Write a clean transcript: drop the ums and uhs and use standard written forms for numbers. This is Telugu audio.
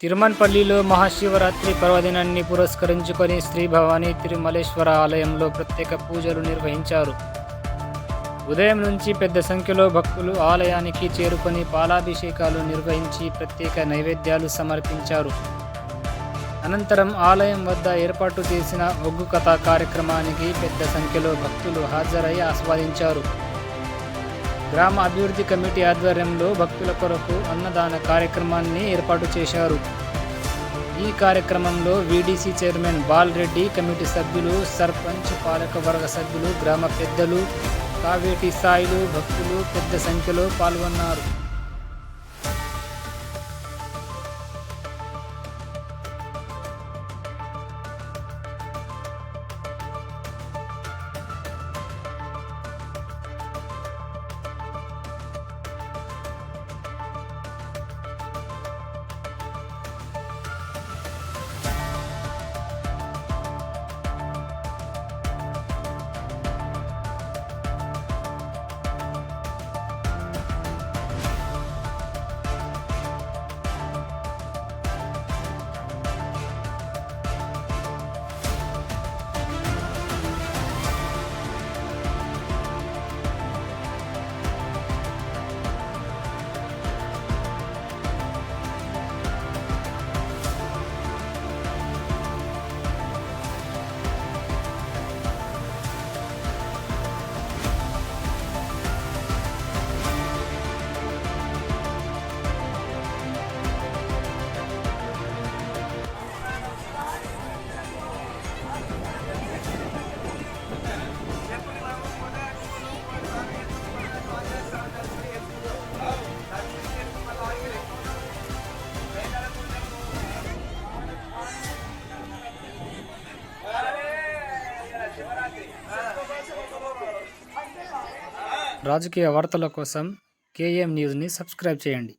తిరుమన్పల్లిలో మహాశివరాత్రి పర్వదినాన్ని పురస్కరించుకొని శ్రీ భవానీ తిరుమలేశ్వర ఆలయంలో ప్రత్యేక పూజలు నిర్వహించారు. ఉదయం నుంచి పెద్ద సంఖ్యలో భక్తులు ఆలయానికి చేరుకొని పాలాభిషేకాలు నిర్వహించి ప్రత్యేక నైవేద్యాలు సమర్పించారు. అనంతరం ఆలయం వద్ద ఏర్పాటు చేసిన ఒగ్గు కథ కార్యక్రమానికి పెద్ద సంఖ్యలో భక్తులు హాజరై ఆస్వాదించారు. గ్రామ అభివృద్ధి కమిటీ ఆధ్వర్యంలో భక్తుల కొరకు అన్నదాన కార్యక్రమాన్ని ఏర్పాటు చేశారు. ఈ కార్యక్రమంలో వీడీసీ చైర్మన్ బాలరెడ్డి, కమిటీ సభ్యులు, సర్పంచ్, పాలకవర్గ సభ్యులు, గ్రామ పెద్దలు, కావేటి సాయిలు, భక్తులు పెద్ద సంఖ్యలో పాల్గొన్నారు. రాజకీయ వార్తల కోసం కేఎం న్యూస్ని సబ్స్క్రైబ్ చేయండి.